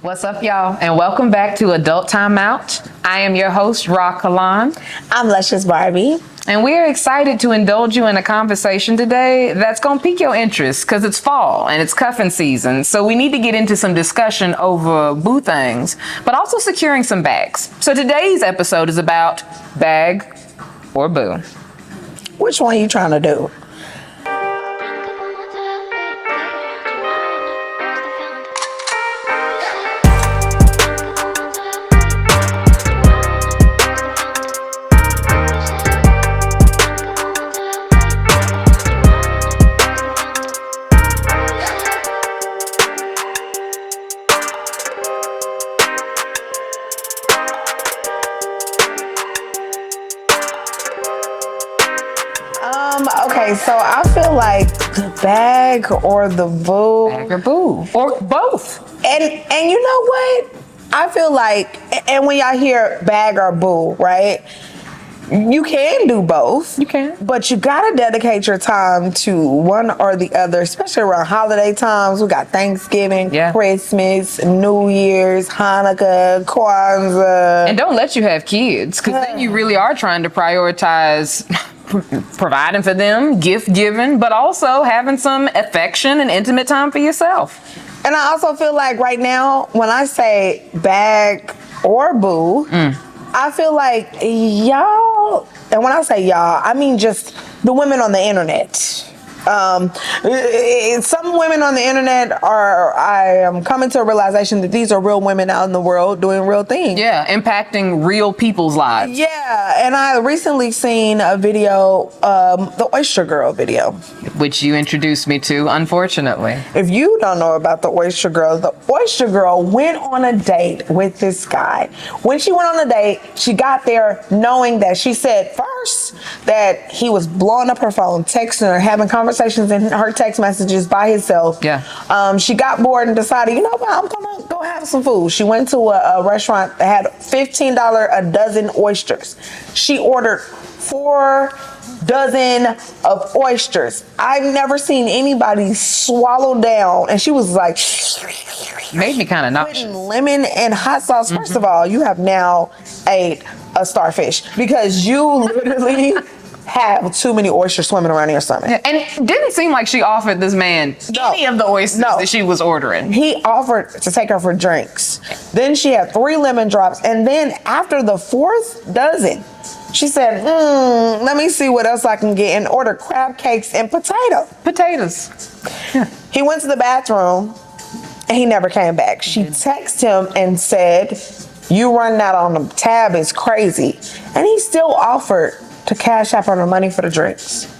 What's up, y'all? And welcome back to Adult Time Out. I am your host, Rahkalon. I'm Luscious Barbie. And we're excited to indulge you in a conversation today that's going to pique your interest because it's fall and it's cuffing season. So we need to get into some discussion over boo things, but also securing some bags. So today's episode is about bag or boo. Which one are you trying to do? Okay, so I feel like the bag or the boo. Bag or boo. Or both. And you know what? I feel like, and when y'all hear bag or boo, right? You can do both. You can. But you gotta dedicate your time to one or the other, especially around holiday times. We got Thanksgiving, Christmas, New Year's, Hanukkah, Kwanzaa. And don't let you have kids, because then you really are trying to prioritize providing for them, gift giving, but also having some affection and intimate time for yourself. And I also feel like right now, when I say bag or boo, I feel like y'all, and when I say y'all, I mean just the women on the internet. Some women on the internet I am coming to a realization that these are real women out in the world doing real things. Yeah, impacting real people's lives. Yeah, and I recently seen a video, the Oyster Girl video. Which you introduced me to, unfortunately. If you don't know about the Oyster Girl went on a date with this guy. When she went on a date, she got there knowing that she said first that he was blowing up her phone, texting her, having conversations in her text messages by himself. Yeah. She got bored and decided, you know what, I'm gonna go have some food. She went to a restaurant that had $15 a dozen oysters. She ordered 4 dozen of oysters. I've never seen anybody swallow down, and she was like, made me kind of nauseous. putting lemon and hot sauce. First of all, you have now ate a starfish because you literally have too many oysters swimming around in your stomach. Yeah, and it didn't seem like she offered this man any of the oysters that she was ordering. He offered to take her for drinks. Then she had 3 lemon drops, and then after the 4th dozen, she said, let me see what else I can get, and ordered crab cakes and potatoes. Yeah. He went to the bathroom, and he never came back. She texted him and said, you running out on the tab is crazy. And he still offered to cash out her the money for the drinks.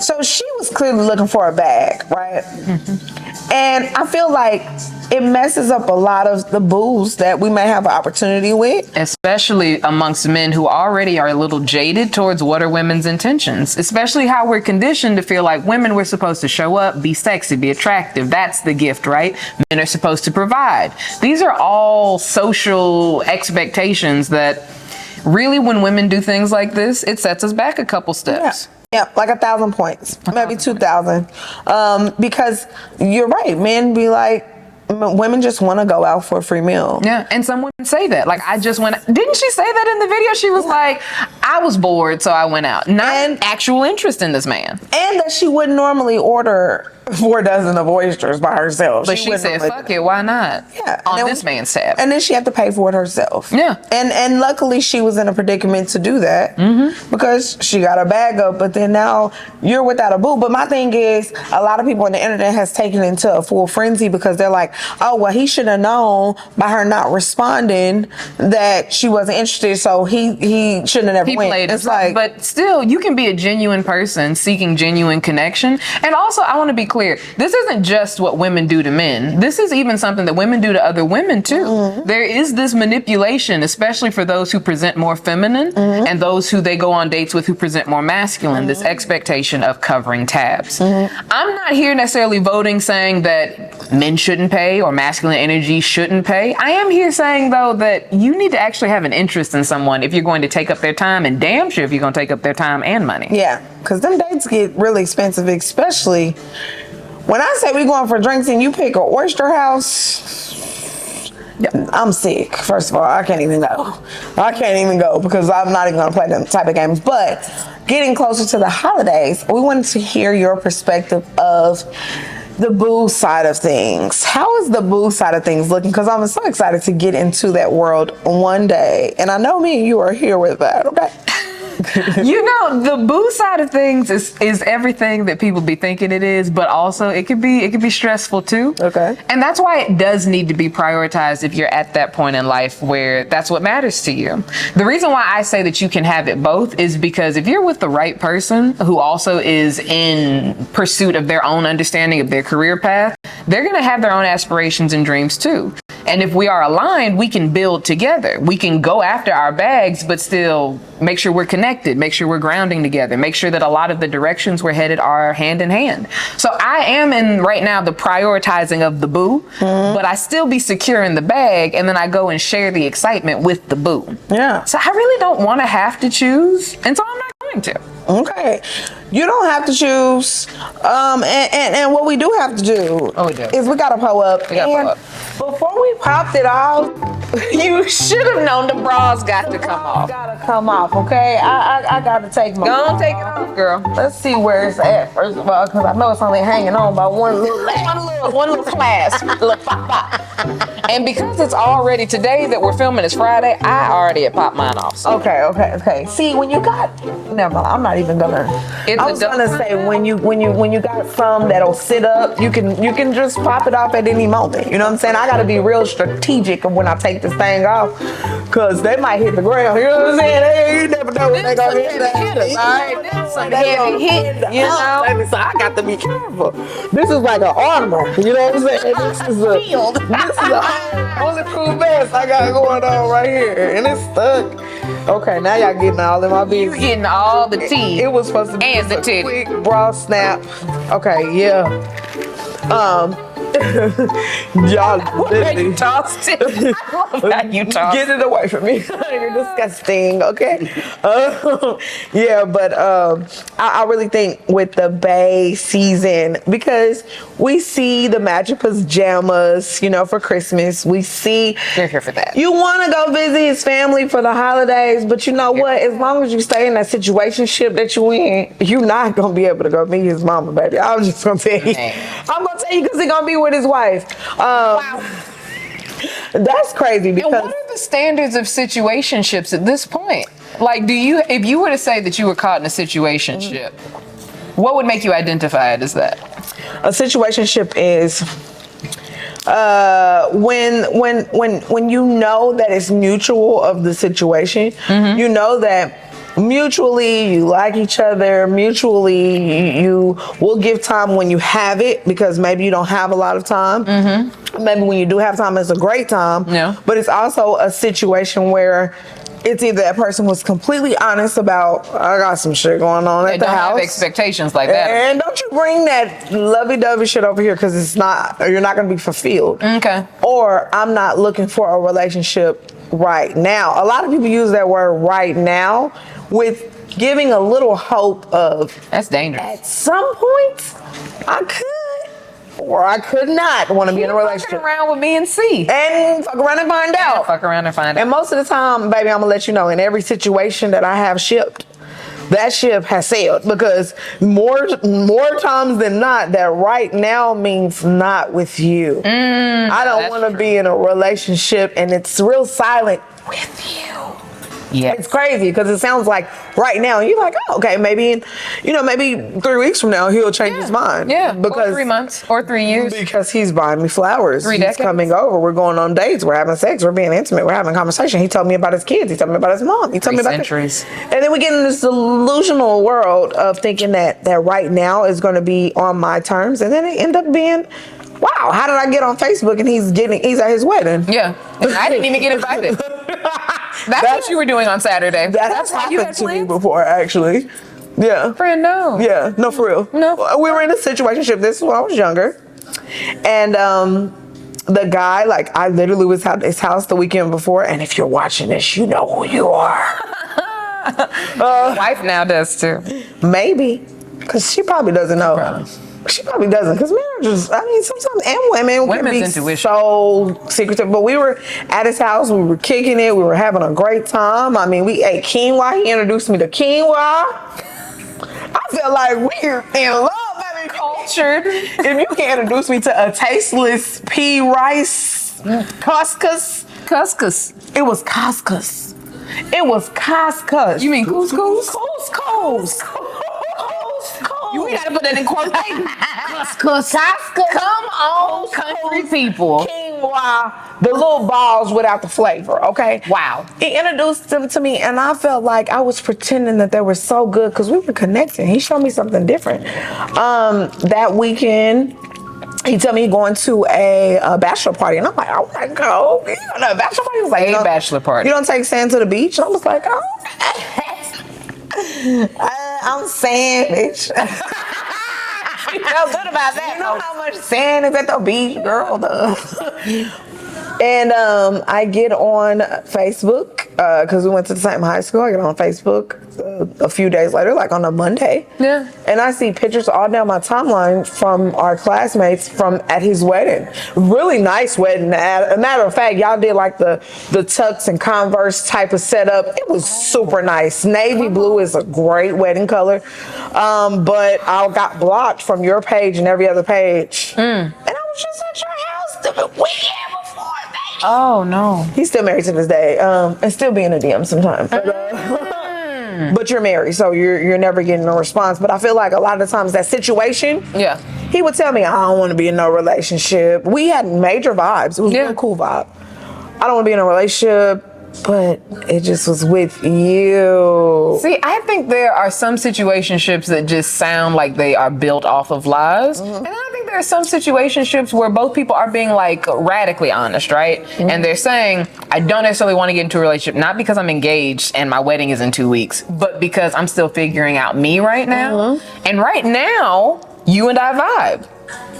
So she was clearly looking for a bag, right? And I feel like it messes up a lot of the boos that we may have an opportunity with. Especially amongst men who already are a little jaded towards what are women's intentions. Especially how we're conditioned to feel like women were supposed to show up, be sexy, be attractive. That's the gift, right? Men are supposed to provide. These are all social expectations that really, when women do things like this, it sets us back a couple steps. Yeah, like 1,000 points, maybe 2,000. Because you're right, men be like, women just want to go out for a free meal. Yeah, and some women say that. Like, I just went. Didn't she say that in the video? She was like, I was bored, so I went out. Not an actual interest in this man. And that she wouldn't normally order 4 dozen of oysters by herself. But she said, fuck it, why not? Yeah. On this man's tab. And then she had to pay for it herself. Yeah. And luckily she was in a predicament to do that because she got her bag up, but then now you're without a boo. But my thing is, a lot of people on the internet has taken it into a full frenzy because they're like, oh, well, he should have known by her not responding that she wasn't interested, so he shouldn't have never went. It's like, but still, you can be a genuine person seeking genuine connection. And also, I want to be clear, this isn't just what women do to men. This is even something that women do to other women too. There is this manipulation, especially for those who present more feminine and those who they go on dates with who present more masculine, this expectation of covering tabs. I'm not here necessarily voting saying that men shouldn't pay or masculine energy shouldn't pay. I am here saying though that you need to actually have an interest in someone if you're going to take up their time, and damn sure if you're going to take up their time and money. Yeah, because them dates get really expensive, especially when I say we going for drinks and you pick an oyster house. I'm sick. First of all, I can't even go because I'm not even gonna play them type of games. But getting closer to the holidays, we wanted to hear your perspective of the boo side of things. How is the boo side of things looking? Because I'm so excited to get into that world one day, and I know me and you are here with that. Okay. You know, the boo side of things is everything that people be thinking it is, but also it could be stressful too. Okay. And that's why it does need to be prioritized if you're at that point in life where that's what matters to you. The reason why I say that you can have it both is because if you're with the right person who also is in pursuit of their own understanding of their career path, they're going to have their own aspirations and dreams too. And if we are aligned, we can build together. We can go after our bags, but still make sure we're connected, make sure we're grounding together, make sure that a lot of the directions we're headed are hand in hand. So I am in right now the prioritizing of the boo, but I still be secure in the bag, and then I go and share the excitement with the boo. Yeah. So I really don't want to have to choose, and so I'm not going to. Okay. You don't have to choose. And what we do have to do is we gotta pull up. Before we popped it off, you should have known the bras got to come off. Gotta come off, okay? I gotta take my. Go on, take it off, girl. Let's see where it's at first of all, because I know it's only hanging on by one little clasp. And because it's already today that we're filming is Friday, I already had popped mine off. So. Okay. See, when you got, never mind, I'm not even gonna. I was gonna say when you got some that'll sit up, you can just pop it off at any moment. You know what I'm saying? I gotta be real strategic of when I take this thing off, cause they might hit the ground. You know what I'm saying? Hey, you never know when they gonna hit that. Alright, some heavy hit. You know, so I got to be careful. This is like an armor. You know what I'm saying? This is a bulletproof vest I got going on right here, and it's stuck. Okay, now y'all getting all in my business. you getting all the tea. It was supposed to be and the a titty. quick bra snap. Okay, yeah. Y'all literally tossed it. I love how you tossed get it away from me. You're disgusting. Okay. Yeah, but I really think with the Bay season, because we see the magic pajamas, you know, for Christmas. We see You're here for that. you want to go visit his family for the holidays, but you know what? As long as you stay in that situationship that you in, you're not gonna be able to go meet his mama, baby. I'm just gonna tell you. I'm gonna tell you because he's gonna be with his wife. Wow. That's crazy because. And what are the standards of situationships at this point? Like, if you were to say that you were caught in a situationship, what would make you identify it as that? A situationship is when you know that it's mutual of the situation, you know that mutually you like each other, mutually you will give time when you have it, because maybe you don't have a lot of time. Maybe when you do have time, it's a great time. Yeah. But it's also a situation where it's either that person was completely honest about, I got some shit going on at the don't house. have expectations like that. And don't you bring that lovey-dovey shit over here, because you're not going to be fulfilled. Okay. Or I'm not looking for a relationship right now. A lot of people use that word right now with giving a little hope of, That's dangerous. at some point I could or I could not want to be in a relationship. Fucking around with me and see. And fuck around and find out. Fuck around and find out. And most of the time, baby, I'm gonna let you know, in every situation that I have shipped, that ship has sailed, because more times than not, that right now means not with you. I don't want to be in a relationship and it's real silent with you. Yeah. It's crazy because it sounds like right now you're like, oh, okay, maybe 3 weeks from now he'll change his mind. Yeah. Because or 3 months or 3 years. Because he's buying me flowers. 3 He's decades. coming over. We're going on dates. We're having sex. We're being intimate. We're having conversation. He told me about his kids. He told me about his mom. He told me about centuries. And then we get in this delusional world of thinking that right now is going to be on my terms, and then it end up being, wow, how did I get on Facebook and he's at his wedding? Yeah. And I didn't even get invited. That's what you were doing on Saturday. That's why you happened had to me plans? before, actually. Yeah. Friend, no. Yeah, no, for real. No. We were in a situationship. This is when I was younger. And the guy, like, I literally was at his house the weekend before, and if you're watching this, you know who you are. Your wife now does too. Maybe. Because she probably doesn't know. She probably doesn't, because men are just, I mean, sometimes, and women can be intuition. so secretive. But we were at his house, we were kicking it, we were having a great time. I mean, we ate quinoa. He introduced me to quinoa. I feel like we're in love, baby. Cultured. If you can introduce me to a tasteless pea rice couscous. It was couscous. It was couscous. You mean couscous? Couscous. You gotta put that in quotation. Couscous. Come on, country people. Quinoa, the little balls without the flavor, okay? Wow. He introduced them to me, and I felt like I was pretending that they were so good because we were connecting. He showed me something different. That weekend, he told me he's going to a bachelor party, and I'm like, I want to go. You know, a bachelor party. He was like, A bachelor party. You don't take sand to the beach? And I was like, oh. I'm saying, bitch. You felt good about that. You know how much sand is at the beach, girl? And I get on Facebook because we went to the same high school. I get on Facebook a few days later, like on a Monday. Yeah. And I see pictures all down my timeline from our classmates at his wedding. Really nice wedding. As a matter of fact, y'all did like the tux and Converse type of setup. It was super nice. Navy blue is a great wedding color. But I got blocked from your page and every other page. And I was just at your house the weekend before, baby. Oh no. He's still married to this day. And still be in a DM sometimes. But you're married, so you're never getting a response. But I feel like a lot of the times that situation, Yeah. he would tell me, I don't want to be in no relationship. We had major vibes. It was a real cool vibe. I don't want to be in a relationship, but it just was with you. See, I think there are some situationships that just sound like they are built off of lies. And then I think there are some situationships where both people are being like radically honest, right? And they're saying, I don't necessarily want to get into a relationship, not because I'm engaged and my wedding is in 2 weeks, but because I'm still figuring out me right now. And right now, you and I vibe.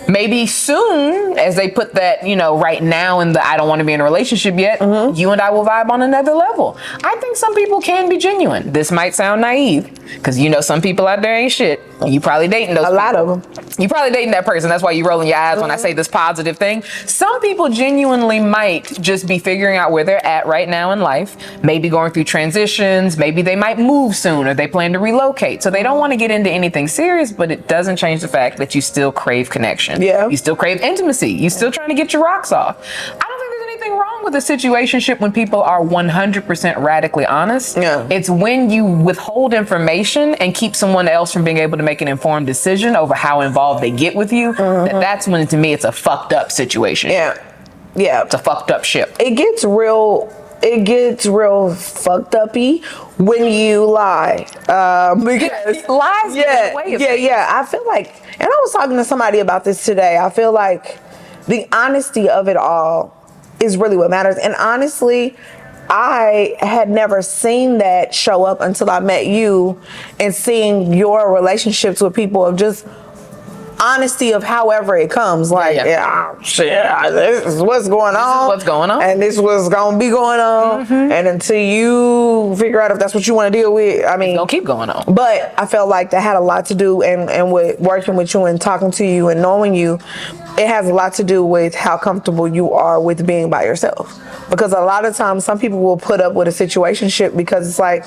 Maybe soon, as they put that, right now in the I don't want to be in a relationship yet, you and I will vibe on another level. I think some people can be genuine. This might sound naive, because some people out there ain't shit. You probably dating those A lot of them. You probably dating that person. That's why you rolling your eyes when I say this positive thing. Some people genuinely might just be figuring out where they're at right now in life. Maybe going through transitions. Maybe they might move soon, or they plan to relocate. So they don't want to get into anything serious, but it doesn't change the fact that you still crave connection. Yeah. You still crave intimacy. You still trying to get your rocks off. I don't think there's anything wrong with a situationship when people are 100% radically honest. Yeah. It's when you withhold information and keep someone else from being able to make an informed decision over how involved they get with you. That's when, to me, it's a fucked up situation. Yeah. It's a fucked up ship. It gets real fucked up-y when you lie. Because lies. Yeah. I feel like, and I was talking to somebody about this today. I feel like the honesty of it all is really what matters. And honestly, I had never seen that show up until I met you, and seeing your relationships with people of just honesty of however it comes. Like, this is what's going on. What's going on. And this was going to be going on. And until you figure out if that's what you want to deal with, I mean, It's gonna keep going on. but I felt like that had a lot to do, and with working with you and talking to you and knowing you, it has a lot to do with how comfortable you are with being by yourself. Because a lot of times some people will put up with a situationship because it's like,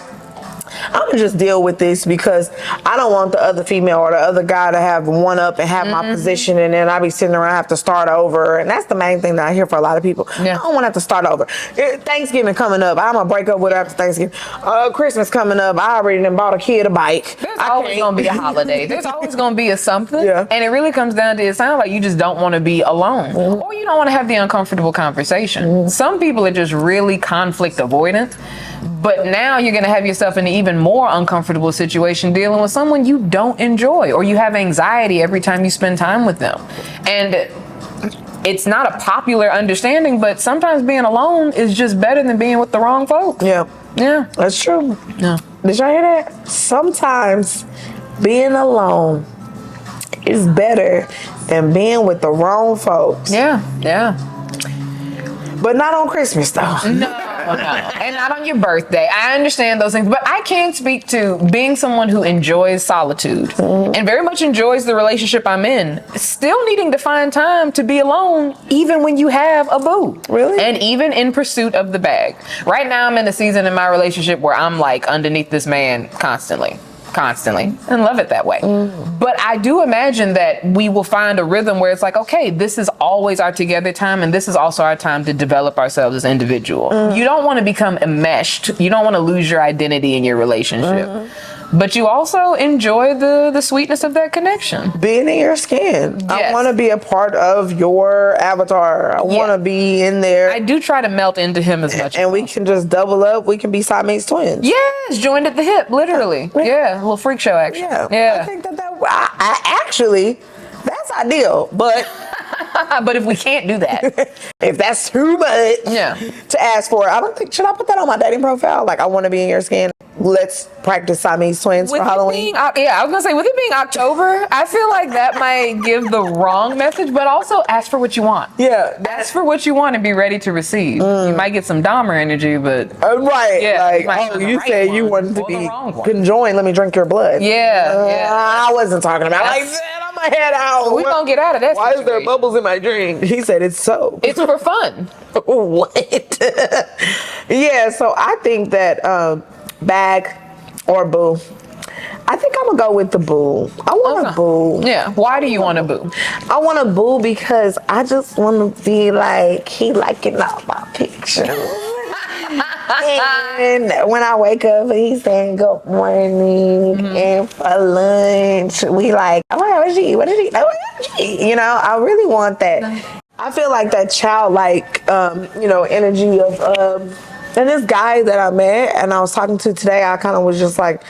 I'm gonna just deal with this because I don't want the other female or the other guy to have one up and have my position, and then I be sitting around and have to start over. And that's the main thing that I hear for a lot of people. Yeah. I don't want to have to start over. Thanksgiving coming up, I'm gonna break up with her after Thanksgiving. Christmas coming up, I already done bought a kid a bike. There's always gonna be a holiday. There's always gonna be a something. Yeah. And it really comes down to, it sounds like you just don't want to be alone, or you don't want to have the uncomfortable conversation. Some people are just really conflict avoidant. But now you're going to have yourself in an even more uncomfortable situation dealing with someone you don't enjoy, or you have anxiety every time you spend time with them. And it's not a popular understanding, but sometimes being alone is just better than being with the wrong folks. Yeah. Yeah. That's true. Yeah. Did y'all hear that? Sometimes being alone is better than being with the wrong folks. Yeah. Yeah. But not on Christmas, though. No. And not on your birthday. I understand those things, but I can speak to being someone who enjoys solitude and very much enjoys the relationship I'm in, still needing to find time to be alone, even when you have a boo. Really? And even in pursuit of the bag. Right now, I'm in the season in my relationship where I'm like underneath this man constantly, and love it that way. But I do imagine that we will find a rhythm where it's like, okay, this is always our together time, and this is also our time to develop ourselves as individuals. You don't want to become enmeshed. You don't want to lose your identity in your relationship. But you also enjoy the sweetness of that connection. Being in your skin. Yes. I want to be a part of your avatar. I want to be in there. I do try to melt into him as much and as we possible. can just double up. We can be Siamese twins. Yes, joined at the hip, literally. Yeah, a little freak show action. Yeah. I think that I actually, that's ideal. But but if we can't do that, if that's too much to ask for, I don't think, should I put that on my dating profile? Like, I want to be in your skin. Let's practice Siamese twins for Halloween. I was gonna say, with it being October, I feel like that might give the wrong message, but also ask for what you want. Yeah. Ask for what you want and be ready to receive. You might get some Dahmer energy, but right. Yeah, like, you said you wanted to be conjoined. Let me drink your blood. I wasn't talking about like that. I'm gonna head out. We gonna get out of that. Why is there bubbles in my drink? He said it's soap. It's for fun. What? Yeah. So I think that bag or boo. I think I'm gonna go with the boo. I want a boo. Yeah. Why do you want a boo? I want a boo because I just want to be like, he liking all my pictures. And when I wake up and he's saying good morning and for lunch, we like, oh my God, what did she eat? What did she eat? What did she eat? You know, I really want that. I feel like that childlike, energy of, and this guy that I met and I was talking to today, I kind of was just like,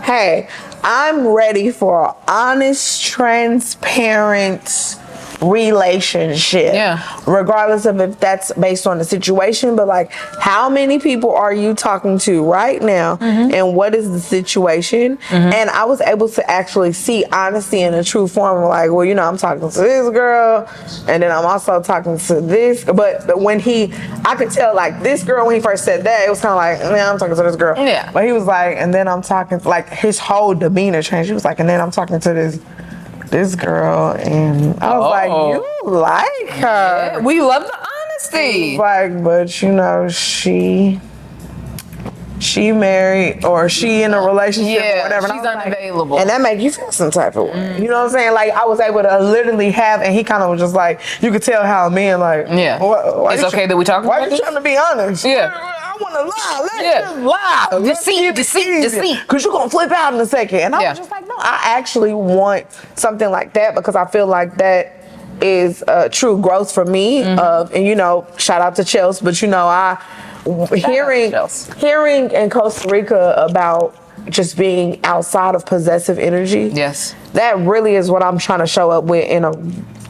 hey, I'm ready for an honest, transparent relationship. Yeah. Regardless of if that's based on the situation, but like, how many people are you talking to right now and what is the situation? And I was able to actually see honesty in a true form. Like, well, I'm talking to this girl and then I'm also talking to this. But when I could tell like this girl, when he first said that, it was kind of like, man, I'm talking to this girl. Yeah. But he was like, and then I'm talking, like his whole demeanor changed. He was like, and then I'm talking to this girl, and I was like, you like her. Yeah, we love the honesty. Like, but she married or she in a relationship or whatever. She's unavailable. Like, and that make you feel some type of way. You know what I'm saying? Like, I was able to literally have, and he kind of was just like, you could tell how a man like, why it's okay that we talk about this? Why you trying to be honest? Yeah. I want to lie. Let's just lie. Deceit. Because you're going to flip out in a second. And I was just like, no, I actually want something like that because I feel like that is true growth for me. And, shout out to Chelsea, but, hearing in Costa Rica about just being outside of possessive energy. Yes. That really is what I'm trying to show up with in a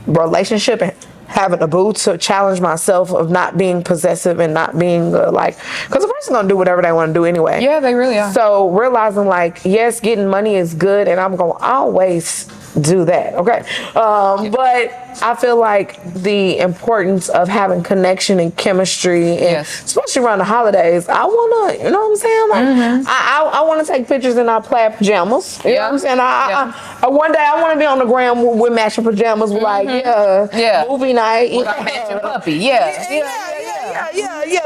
relationship and having a boo to challenge myself of not being possessive and not being because a person's gonna do whatever they want to do anyway. Yeah, they really are. So realizing like, yes, getting money is good and I'm gonna always do that. Okay. But I feel like the importance of having connection and chemistry, and especially around the holidays, I want to, you know what I'm saying? Like, I want to take pictures in our plaid pajamas. You know what I'm saying? I one day I want to be on the gram with matching pajamas, like, movie night. With our matching puppy.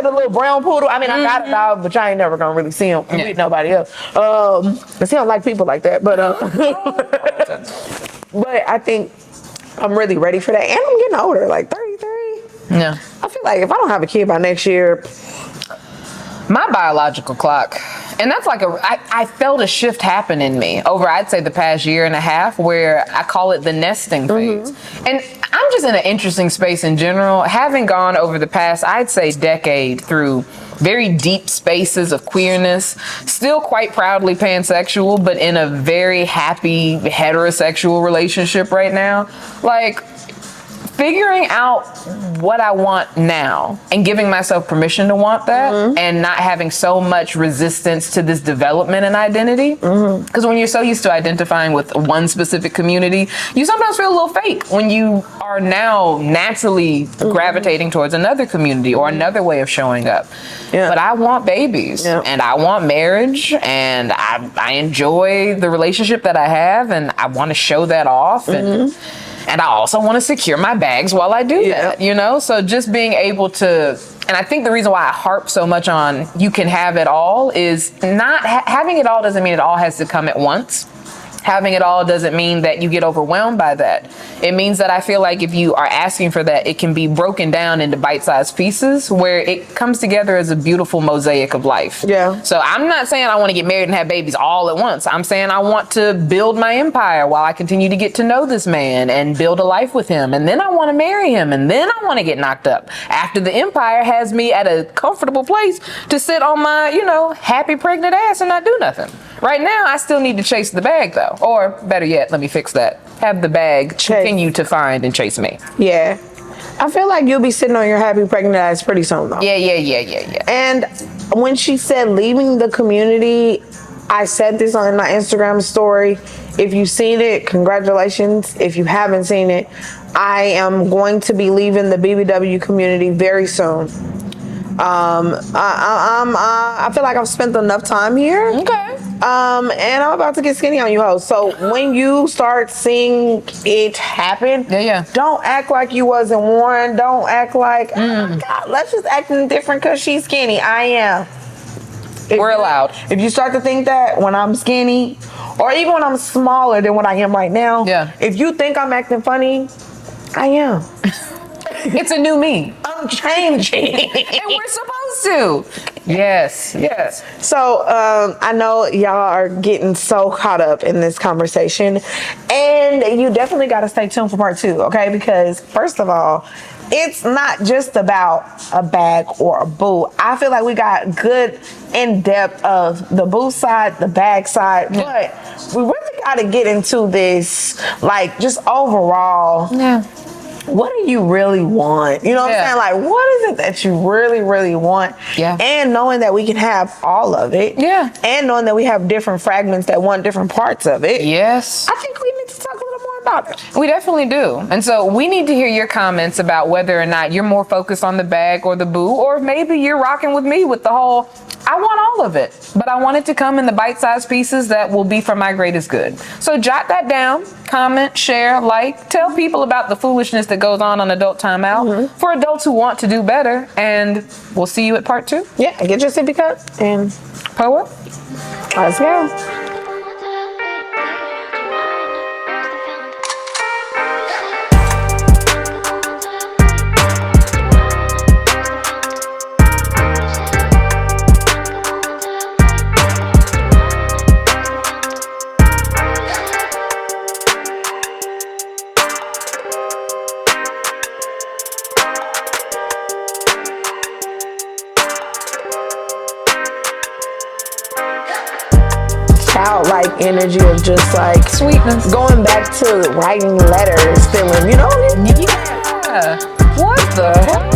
The little brown poodle. I mean, I got a dog, but y'all ain't never gonna really see him with nobody else. Cause he don't like people like that. But but I think I'm really ready for that, and I'm getting older, like 33. Yeah, I feel like if I don't have a kid by next year, my biological clock, and that's like I felt a shift happen in me over, I'd say, the past year and a half, where I call it the nesting phase. And I'm just in an interesting space in general, having gone over the past, I'd say, decade through very deep spaces of queerness, still quite proudly pansexual, but in a very happy heterosexual relationship right now. Like, figuring out what I want now and giving myself permission to want that and not having so much resistance to this development and identity. Because when you're so used to identifying with one specific community, you sometimes feel a little fake when you are now naturally gravitating towards another community or another way of showing up. But I want babies and I want marriage and I enjoy the relationship that I have and I want to show that off. And I also want to secure my bags while I do that, you know? So just being able to, and I think the reason why I harp so much on you can have it all is not, having it all doesn't mean it all has to come at once. Having it all doesn't mean that you get overwhelmed by that. It means that I feel like if you are asking for that, it can be broken down into bite-sized pieces where it comes together as a beautiful mosaic of life. So I'm not saying I want to get married and have babies all at once. I'm saying I want to build my empire while I continue to get to know this man and build a life with him. And then I want to marry him. And then I want to get knocked up after the empire has me at a comfortable place to sit on my, you know, happy pregnant ass and not do nothing. Right now, I still need to chase the bag, though. Or better yet, let me fix that. Have the bag continue to find and chase me. I feel like you'll be sitting on your happy pregnant ass pretty soon, though. And when she said leaving the community, I said this on my Instagram story. If you've seen it, congratulations. If you haven't seen it, I am going to be leaving the BBW community very soon. I feel like I've spent enough time here. And I'm about to get skinny on you hoes. So when you start seeing it happen, don't act like you wasn't warned. Don't act like, oh my God, let's just acting different because she's skinny. I am. We're allowed. If you start to think that when I'm skinny, or even when I'm smaller than what I am right now, if you think I'm acting funny, I am. It's a new me. I'm changing. And we're supposed to. Yes. So I know y'all are getting so caught up in this conversation, and you definitely got to stay tuned for part 2, okay? Because first of all, it's not just about a bag or a boo. I feel like we got good in-depth of the boo side, the bag side, but we really got to get into this, like, just overall. What do you really want? You know what I'm saying? Like, what is it that you really, really want? And knowing that we can have all of it. And knowing that we have different fragments that want different parts of it. I think we need to talk a little more about it. We definitely do. And so we need to hear your comments about whether or not you're more focused on the bag or the boo, or maybe you're rocking with me with the whole, I want all of it, but I want it to come in the bite-sized pieces that will be for my greatest good. So jot that down, comment, share, like, tell people about the foolishness that goes on Adult Timeout for adults who want to do better. And we'll see you at part 2. Get your sippy cup and pour up. Let's go. Childlike energy of just like sweetness, going back to writing letters, feeling, you know? What the hell?